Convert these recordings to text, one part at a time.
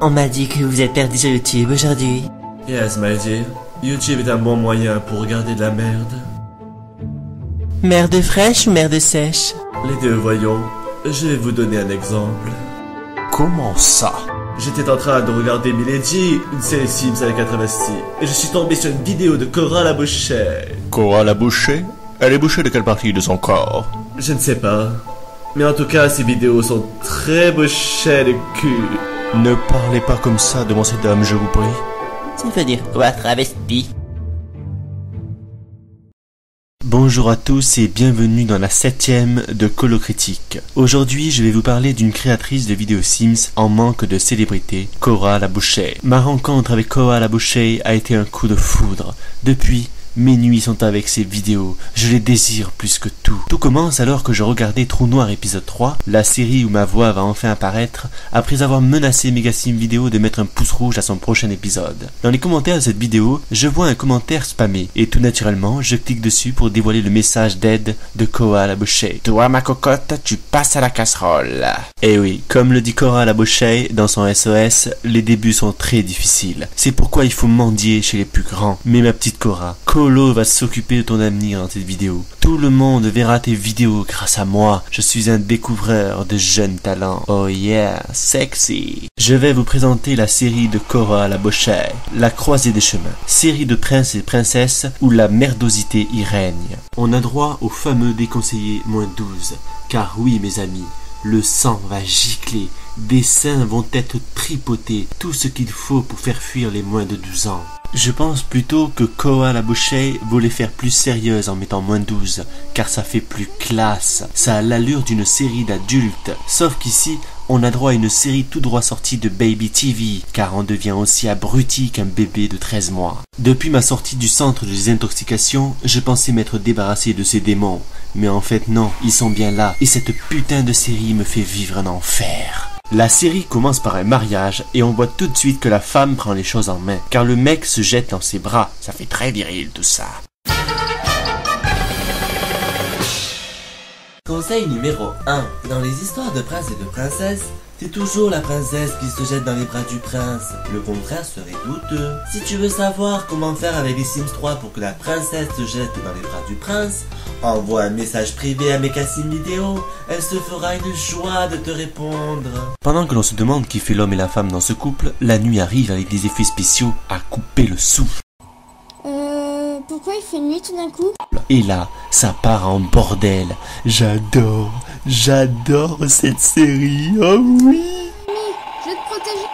On m'a dit que vous êtes perdu sur YouTube aujourd'hui. Yes, my dear. YouTube est un bon moyen pour regarder de la merde. Merde fraîche ou merde sèche? Les deux, voyons. Je vais vous donner un exemple. Comment ça? J'étais en train de regarder Milady, une série Sims avec un travesti, et je suis tombé sur une vidéo de Cora la bouchée. Cora la bouchée? Elle est bouchée de quelle partie de son corps? Je ne sais pas. Mais en tout cas, ces vidéos sont très bouchées de cul. Ne parlez pas comme ça devant ces dames, je vous prie. Ça veut dire quoi, travesti? Bonjour à tous et bienvenue dans la 7ème de Colocritique. Aujourd'hui, je vais vous parler d'une créatrice de vidéos Sims en manque de célébrité, Cora la bouchée. Ma rencontre avec Cora la bouchée a été un coup de foudre. Depuis, mes nuits sont avec ces vidéos, je les désire plus que tout. Tout commence alors que je regardais Trou Noir épisode 3, la série où ma voix va enfin apparaître, après avoir menacé Megasim Vidéo de mettre un pouce rouge à son prochain épisode. Dans les commentaires de cette vidéo, je vois un commentaire spammé, et tout naturellement, je clique dessus pour dévoiler le message d'aide de Cora la bouchée. Toi ma cocotte, tu passes à la casserole. Eh oui, comme le dit Cora la bouchée dans son SOS, les débuts sont très difficiles. C'est pourquoi il faut mendier chez les plus grands. Mais ma petite Cora, Colo va s'occuper de ton avenir dans cette vidéo. Tout le monde verra tes vidéos grâce à moi. Je suis un découvreur de jeunes talents. Oh yeah, sexy. Je vais vous présenter la série de Cora la bouchée, La croisée des chemins. Série de princes et princesses où la merdosité y règne. On a droit au fameux déconseillé -12. Car oui mes amis, le sang va gicler, des seins vont être tripotés, tout ce qu'il faut pour faire fuir les moins de 12 ans. Je pense plutôt que Cora la bouchée voulait faire plus sérieuse en mettant -12, car ça fait plus classe. Ça a l'allure d'une série d'adultes, sauf qu'ici, on a droit à une série tout droit sortie de Baby TV, car on devient aussi abruti qu'un bébé de 13 mois. Depuis ma sortie du centre de désintoxication, je pensais m'être débarrassé de ces démons, mais en fait non, ils sont bien là, et cette putain de série me fait vivre un enfer. La série commence par un mariage et on voit tout de suite que la femme prend les choses en main, car le mec se jette dans ses bras. Ça fait très viril tout ça. Conseil numéro 1. Dans les histoires de princes et de princesses, c'est toujours la princesse qui se jette dans les bras du prince. Le contraire serait douteux. Si tu veux savoir comment faire avec les Sims 3 pour que la princesse se jette dans les bras du prince, envoie un message privé à Megasim Vidéo. Elle se fera une joie de te répondre. Pendant que l'on se demande qui fait l'homme et la femme dans ce couple, la nuit arrive avec des effets spéciaux à couper le souffle. Pourquoi il fait nuit tout d'un coup? Et là, ça part en bordel. J'adore cette série, oh oui. Je vais te protéger.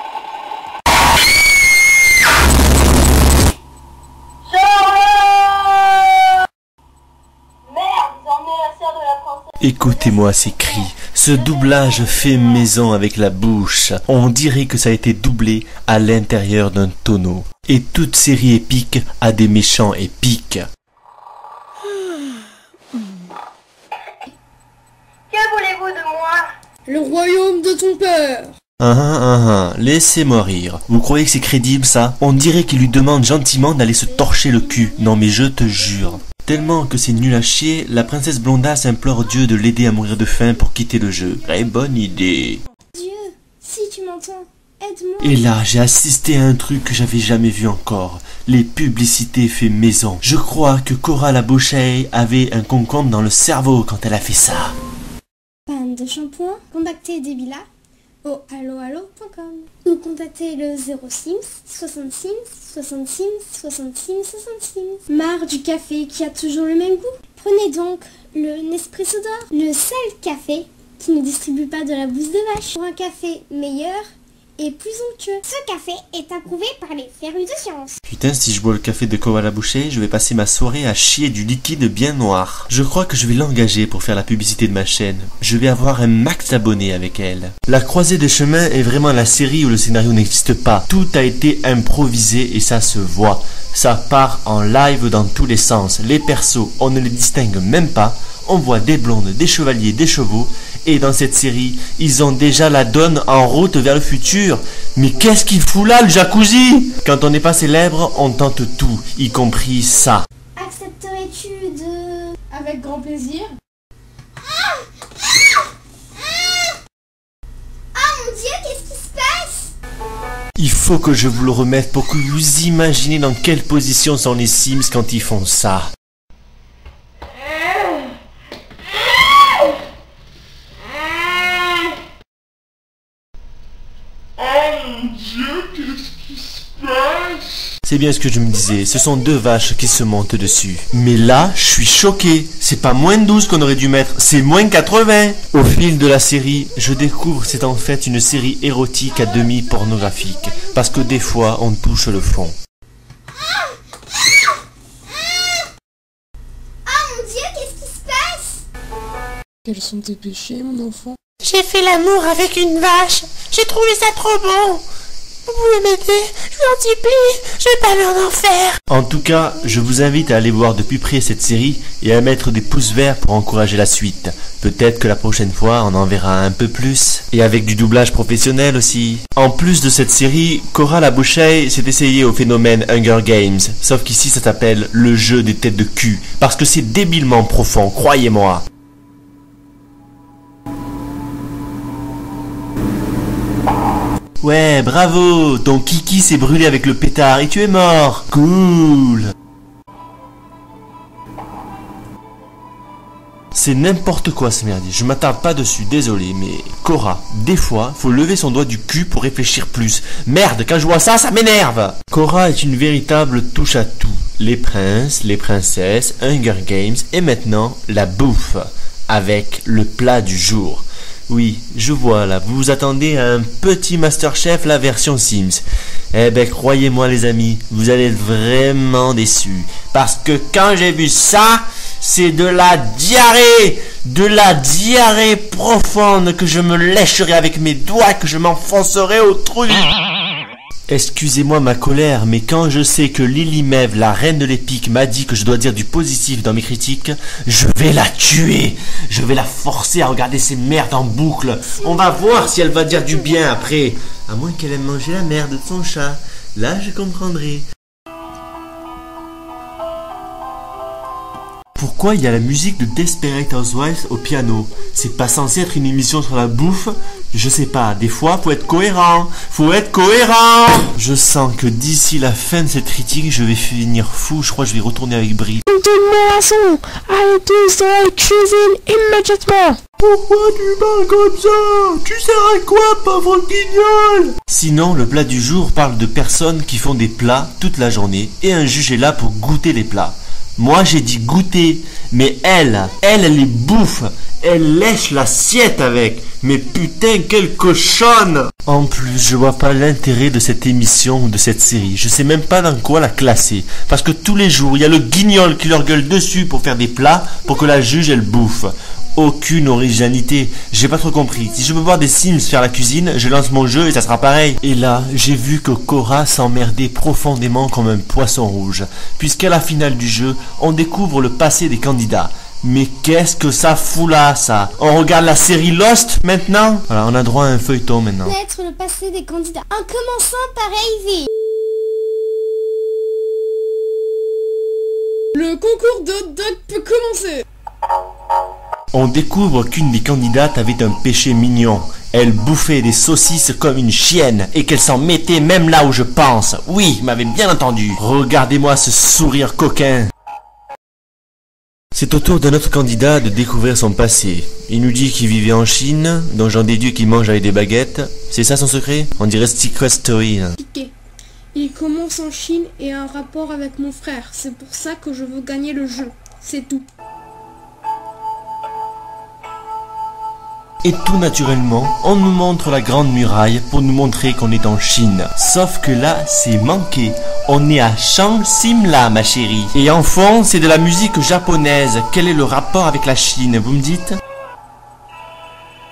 Écoutez-moi ces cris, ce doublage fait maison avec la bouche. On dirait que ça a été doublé à l'intérieur d'un tonneau. Et toute série épique a des méchants épiques. Que voulez-vous de moi? Le royaume de ton père. Laissez-moi rire. Vous croyez que c'est crédible ça? On dirait qu'il lui demande gentiment d'aller se torcher le cul. Non mais je te jure. Tellement que c'est nul à chier, la princesse Blondasse implore Dieu de l'aider à mourir de faim pour quitter le jeu. Très bonne idée. Dieu, si tu m'entends, aide-moi. Et là, j'ai assisté à un truc que j'avais jamais vu encore. Les publicités fait maison. Je crois que Cora la bouchée avait un concombre dans le cerveau quand elle a fait ça. Panne de shampoing, contactez Débila au alloallo.com ou contactez le 06 66 66 66 66. Marre du café qui a toujours le même goût? Prenez donc le Nespresso d'or, le seul café qui ne distribue pas de la bouse de vache, pour un café meilleur et plus onctueux. Ce café est approuvé par les férus de science. Putain, si je bois le café de Cora la bouchée, je vais passer ma soirée à chier du liquide bien noir. Je crois que je vais l'engager pour faire la publicité de ma chaîne. Je vais avoir un max d'abonnés avec elle. La croisée des chemins est vraiment la série où le scénario n'existe pas. Tout a été improvisé et ça se voit. Ça part en live dans tous les sens. Les persos, on ne les distingue même pas. On voit des blondes, des chevaliers, des chevaux. Et dans cette série, ils ont déjà la donne en route vers le futur. Mais qu'est-ce qu'il fout là, le jacuzzi? Quand on n'est pas célèbre, on tente tout, y compris ça. Accepterais-tu de... Avec grand plaisir. Oh mon Dieu, qu'est-ce qui se passe? Il faut que je vous le remette pour que vous imaginez dans quelle position sont les Sims quand ils font ça. C'est bien ce que je me disais, ce sont deux vaches qui se montent dessus. Mais là, je suis choqué. C'est pas moins 12 qu'on aurait dû mettre, c'est moins 80. Au fil de la série, je découvre que c'est en fait une série érotique à demi pornographique. Parce que des fois, on touche le fond. Mon Dieu, qu'est-ce qui se passe? Quels sont tes péchés, mon enfant? J'ai fait l'amour avec une vache. J'ai trouvé ça trop bon. Vous pouvez m'aider? Je vous en supplie. Je vais pas aller en enfer. En tout cas, je vous invite à aller voir de plus près cette série et à mettre des pouces verts pour encourager la suite. Peut-être que la prochaine fois, on en verra un peu plus. Et avec du doublage professionnel aussi. En plus de cette série, Cora la Boucheille s'est essayée au phénomène Hunger Games. Sauf qu'ici, ça s'appelle le jeu des têtes de cul. Parce que c'est débilement profond, croyez-moi. Ouais, bravo, ton kiki s'est brûlé avec le pétard et tu es mort. Cool. C'est n'importe quoi ce merdier, je m'attarde pas dessus, désolé, mais Cora, des fois, faut lever son doigt du cul pour réfléchir plus. Merde, quand je vois ça, ça m'énerve. Cora est une véritable touche à tout. Les princes, les princesses, Hunger Games et maintenant la bouffe avec le plat du jour. Oui, je vois là, vous vous attendez à un petit Masterchef la version Sims. Eh ben croyez-moi les amis, vous allez être vraiment déçus. Parce que quand j'ai vu ça, c'est de la diarrhée profonde que je me lècherai avec mes doigts, que je m'enfoncerai au trou du... Excusez-moi ma colère, mais quand je sais que Lily Mev, la reine de l'épique, m'a dit que je dois dire du positif dans mes critiques, je vais la tuer. Je vais la forcer à regarder ces merdes en boucle. On va voir si elle va dire du bien après. À moins qu'elle aime manger la merde de son chat. Là, je comprendrai. Pourquoi il y a la musique de Desperate Housewives au piano? C'est pas censé être une émission sur la bouffe? Je sais pas, des fois faut être cohérent. Je sens que d'ici la fin de cette critique, je vais finir fou. Je crois que je vais retourner avec Brie. Arrêtez dans la cuisine immédiatement. Pourquoi tu parles comme ça? Tu sers à quoi, pauvre guignol? Sinon, le plat du jour parle de personnes qui font des plats toute la journée et un juge est là pour goûter les plats. Moi j'ai dit goûter, mais elle les bouffe, elle lèche l'assiette avec. Mais putain, quelle cochonne! En plus, je vois pas l'intérêt de cette émission ou de cette série. Je sais même pas dans quoi la classer. Parce que tous les jours, il y a le guignol qui leur gueule dessus pour faire des plats pour que la juge elle bouffe. Aucune originalité, j'ai pas trop compris. Si je veux voir des Sims faire la cuisine, je lance mon jeu et ça sera pareil. Et là, j'ai vu que Cora s'emmerdait profondément comme un poisson rouge. Puisqu'à la finale du jeu, on découvre le passé des candidats. Mais qu'est-ce que ça fout là, ça? On regarde la série Lost maintenant? Voilà, on a droit à un feuilleton maintenant. Connaître le passé des candidats. En commençant par Ivy. Le concours de hot dog peut commencer. On découvre qu'une des candidates avait un péché mignon. Elle bouffait des saucisses comme une chienne et qu'elle s'en mettait même là où je pense. Oui, vous m'avez bien entendu. Regardez-moi ce sourire coquin. C'est au tour d'un autre candidat de découvrir son passé. Il nous dit qu'il vivait en Chine, dont j'en déduis qu'il mange avec des baguettes. C'est ça son secret? On dirait Secret Story. Hein. Il commence en Chine et a un rapport avec mon frère. C'est pour ça que je veux gagner le jeu. C'est tout. Et tout naturellement, on nous montre la grande muraille pour nous montrer qu'on est en Chine. Sauf que là, c'est manqué. On est à Chiang Simla, ma chérie. Et en fond, c'est de la musique japonaise. Quel est le rapport avec la Chine, vous me dites?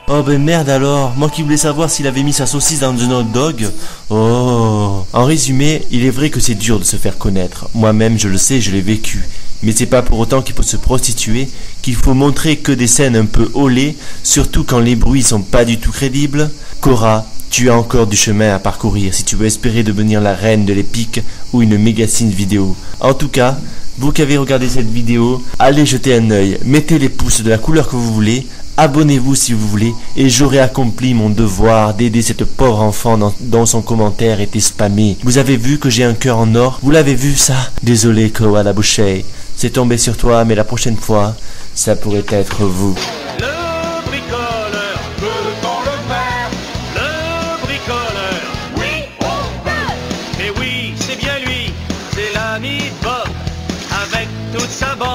Oh ben merde alors, moi qui voulais savoir s'il avait mis sa saucisse dans un hot dog. Oh. En résumé, il est vrai que c'est dur de se faire connaître. Moi-même, je le sais, je l'ai vécu. Mais c'est pas pour autant qu'il faut se prostituer, qu'il faut montrer que des scènes un peu olées, surtout quand les bruits sont pas du tout crédibles. Cora, tu as encore du chemin à parcourir si tu veux espérer devenir la reine de l'épique ou une mégacine vidéo. En tout cas, vous qui avez regardé cette vidéo, allez jeter un œil, mettez les pouces de la couleur que vous voulez, abonnez-vous si vous voulez, et j'aurai accompli mon devoir d'aider cette pauvre enfant dont son commentaire était spammé. Vous avez vu que j'ai un cœur en or? Vous l'avez vu ça? Désolé Koala Boucher, c'est tombé sur toi, mais la prochaine fois, ça pourrait être vous. Le bricoleur, peut-on le faire? Le bricoleur, oui, on peut! Et oui, c'est bien lui, c'est l'ami de Bob, avec toute sa bande.